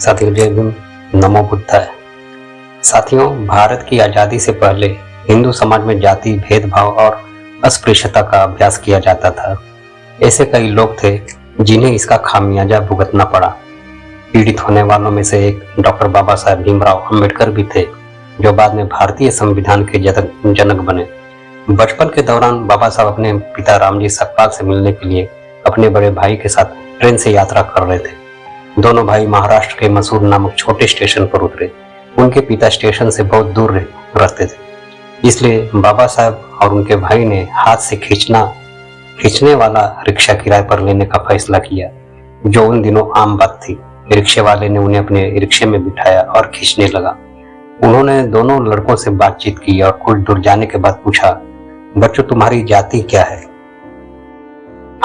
साथियों, जय भीम, नमो बुद्धाय। साथियों, भारत की आज़ादी से पहले हिंदू समाज में जाति भेदभाव और अस्पृश्यता का अभ्यास किया जाता था। ऐसे कई लोग थे जिन्हें इसका खामियाजा भुगतना पड़ा। पीड़ित होने वालों में से एक डॉक्टर बाबा साहेब भीमराव अंबेडकर भी थे, जो बाद में भारतीय संविधान के जनक बने। बचपन के दौरान बाबा साहब अपने पिता रामजी सकपाल से मिलने के लिए अपने बड़े भाई के साथ ट्रेन से यात्रा कर रहे थे। दोनों भाई महाराष्ट्र के मसूर नामक छोटे स्टेशन पर उतरे। उनके पिता स्टेशन से बहुत दूर रहते थे, इसलिए बाबा साहब और उनके भाई ने हाथ से खींचने वाला रिक्शा किराए पर लेने का फैसला किया, जो उन दिनों आम बात थी। रिक्शे वाले ने उन्हें अपने रिक्शे में बिठाया और खींचने लगा। उन्होंने दोनों लड़कों से बातचीत की और कुछ दूर जाने के बाद पूछा, बच्चों, तुम्हारी जाति क्या है?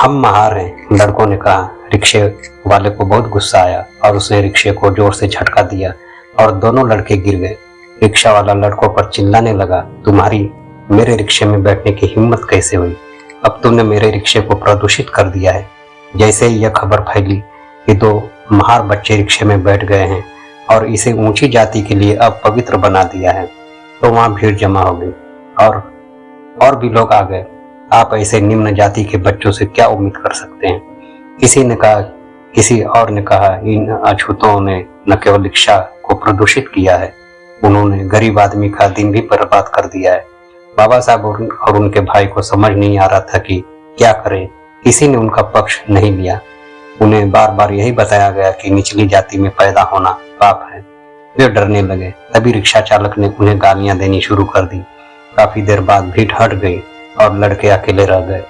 हम महार हैं, लड़कों ने कहा। रिक्शे वाले को बहुत गुस्सा आया और उसने रिक्शे को जोर से झटका दिया और दोनों लड़के गिर गए। रिक्शा वाला लड़कों पर चिल्लाने लगा, तुम्हारी मेरे रिक्शे में बैठने की हिम्मत कैसे हुई? अब तुमने मेरे रिक्शे को प्रदूषित कर दिया है। जैसे ही यह खबर फैली कि दो महार बच्चे रिक्शे में बैठ गए हैं और इसे ऊंची जाति के लिए अपवित्र बना दिया है, तो वहां भीड़ जमा हो गई और भी लोग आ गए। आप ऐसे निम्न जाति के बच्चों से क्या उम्मीद कर सकते हैं? किसी और ने कहा, इन अछूतों ने न केवल रिक्शा को प्रदूषित किया है, उन्होंने गरीब आदमी का दिन भी बर्बाद कर दिया है। बाबा साहब और उनके भाई को समझ नहीं आ रहा था कि क्या करें। किसी ने उनका पक्ष नहीं लिया। उन्हें बार बार यही बताया गया कि निचली जाति में पैदा होना पाप है। वे डरने लगे। तभी रिक्शा चालक ने उन्हें गालियां देनी शुरू कर दी। काफी देर बाद भीड़ हट गई और लड़के अकेले रह गए।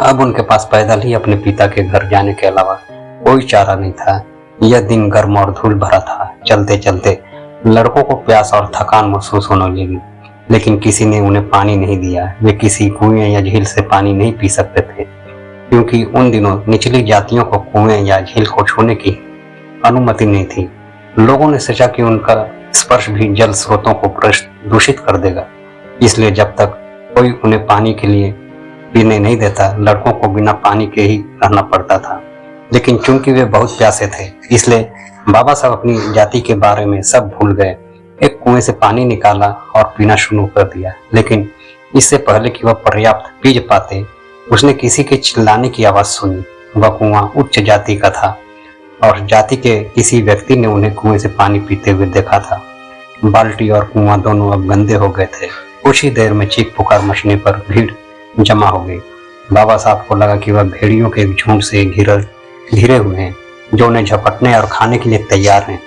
अब उनके पास पैदल ही अपने पिता के घर जाने के अलावा कोई चारा नहीं था। यह दिन गर्म और धूल भरा था। चलते चलते लड़कों को प्यास और थकान महसूस होने लगी, लेकिन किसी ने उन्हें पानी नहीं दिया। वे किसी कुएं या झील से पानी नहीं पी सकते थे, क्योंकि उन दिनों निचली जातियों को कुएं या झील को छूने की अनुमति नहीं थी। लोगों ने सोचा कि उनका स्पर्श भी जल स्रोतों को दूषित कर देगा, इसलिए जब तक कोई उन्हें पानी के लिए पीने नहीं देता, लड़कों को बिना पानी के ही रहना पड़ता था। लेकिन चूंकि वे बहुत प्यासे थे, इसलिए बाबा साहब अपनी जाति के बारे में सब भूल गए। एक कुएं से पानी निकाला और पीना शुरू कर दिया, लेकिन इससे पहले कि वह पर्याप्त पी पाते, उसने किसी के चिल्लाने की आवाज सुनी। वह कुआं उच्च जाति का था और जाति के किसी व्यक्ति ने उन्हें कुएं से पानी पीते हुए देखा था। बाल्टी और कुआं दोनों अब गंदे हो गए थे। कुछ ही देर में चीख पुकार मचने पर भीड़ जमा हो गई। बाबा साहब को लगा कि वह भेड़ियों के झुंड से घिरे हुए हैं, जो उन्हें झपटने और खाने के लिए तैयार हैं।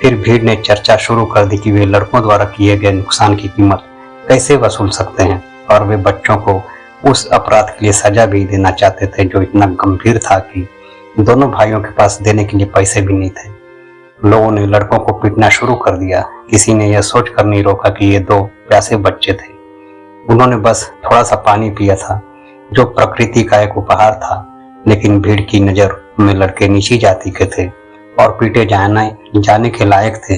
फिर भीड़ ने चर्चा शुरू कर दी कि वे लड़कों द्वारा किए गए नुकसान की कीमत कैसे वसूल सकते हैं, और वे बच्चों को उस अपराध के लिए सजा भी देना चाहते थे जो इतना गंभीर था कि दोनों भाइयों के पास देने के लिए पैसे भी नहीं थे। लोगों ने लड़कों को पीटना शुरू कर दिया। किसी ने यह सोचकर नहीं रोका कि ये दो प्यासे बच्चे थे। उन्होंने बस थोड़ा सा पानी पिया था, जो प्रकृति का एक उपहार था। लेकिन भीड़ की नजर में लड़के नीची जाति के थे और पीटे जाने के लायक थे।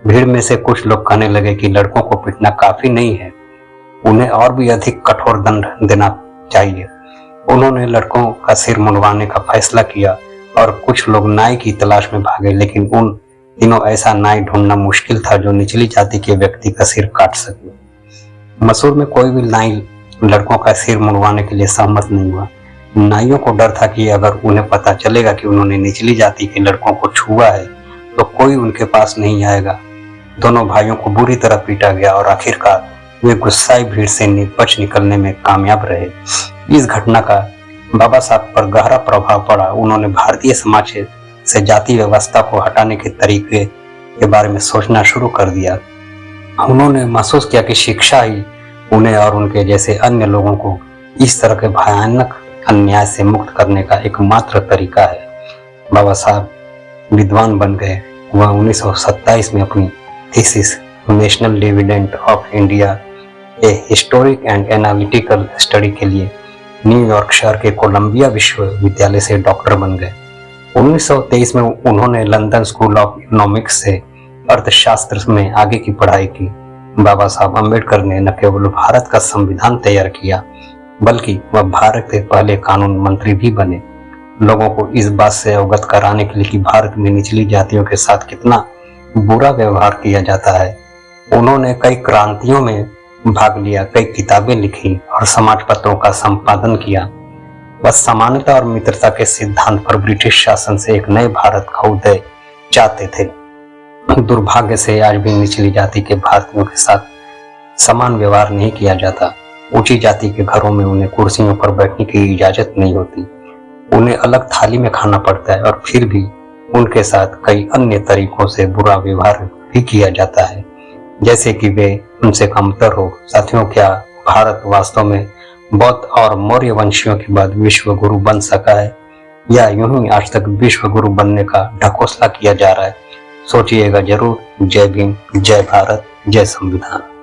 भीड़ में से कुछ लोग कहने लगे कि लड़कों को पीटना काफी नहीं है, उन्हें और भी अधिक कठोर दंड देना चाहिए। उन्होंने लड़कों का सिर मुंडवाने का फैसला किया और कुछ लोग नाई की तलाश में भागे, लेकिन उन दिनों ऐसा नाई ढूंढना मुश्किल था जो निचली जाति के व्यक्ति का सिर काट सके। मसूर में कोई भी नाई लड़कों का सिर मुंडवाने के लिए सहमत नहीं हुआ। नाइयों को डर था कि अगर उन्हें पता चलेगा कि उन्होंने निचली जाति के लड़कों को छुआ है, तो कोई उनके पास नहीं आएगा। दोनों भाइयों को बुरी तरह पीटा गया और आखिरकार वे गुस्साई भीड़ से बच निकलने में कामयाब रहे। इस घटना का बाबा साहब पर गहरा प्रभाव पड़ा। उन्होंने भारतीय समाज से जाति व्यवस्था को हटाने के तरीके के बारे में सोचना शुरू कर दिया। उन्होंने महसूस किया कि शिक्षा ही उन्हें और उनके जैसे अन्य लोगों को इस तरह के भयानक अन्याय से मुक्त करने का एकमात्र तरीका है। बाबा साहब विद्वान बन गए। वह 1927 में अपनी thesis national dividend of India A historic and analytical study के लिए न्यूयॉर्क शहर के कोलंबिया विश्वविद्यालय से डॉक्टर बन गए। 1923 में उन्होंने लंदन स्कूल ऑफ इकोनॉमिक्स से अर्थशास्त्र में आगे की पढ़ाई की। बाबा साहब अम्बेडकर ने न केवल भारत का संविधान तैयार किया, बल्कि वह भारत के पहले कानून मंत्री भी बने। लोगों को इस बात से अवगत कराने के लिए कि भारत में निचली जातियों के साथ कितना बुरा व्यवहार किया जाता है। उन्होंने कई क्रांतियों में भाग लिया, कई किताबें लिखी और समाज पत्रों का संपादन किया। वह समानता और मित्रता के सिद्धांत पर ब्रिटिश शासन से एक नए भारत का उदय चाहते थे। दुर्भाग्य से आज भी निचली जाति के भारतीयों के साथ समान व्यवहार नहीं किया जाता। ऊंची जाति के घरों में उन्हें कुर्सियों पर बैठने की इजाजत नहीं होती, उन्हें अलग थाली में खाना पड़ता है और फिर भी उनके साथ कई अन्य तरीकों से बुरा व्यवहार भी किया जाता है, जैसे कि वे उनसे कमतर हो। साथियों, क्या भारत वास्तव में बौद्ध और मौर्य वंशियों के बाद विश्व गुरु बन सका है, या यूं ही आज तक विश्व गुरु बनने का ढकोसला किया जा रहा है? सोचिएगा जरूर। जय भीम, जय भारत, जय संविधान।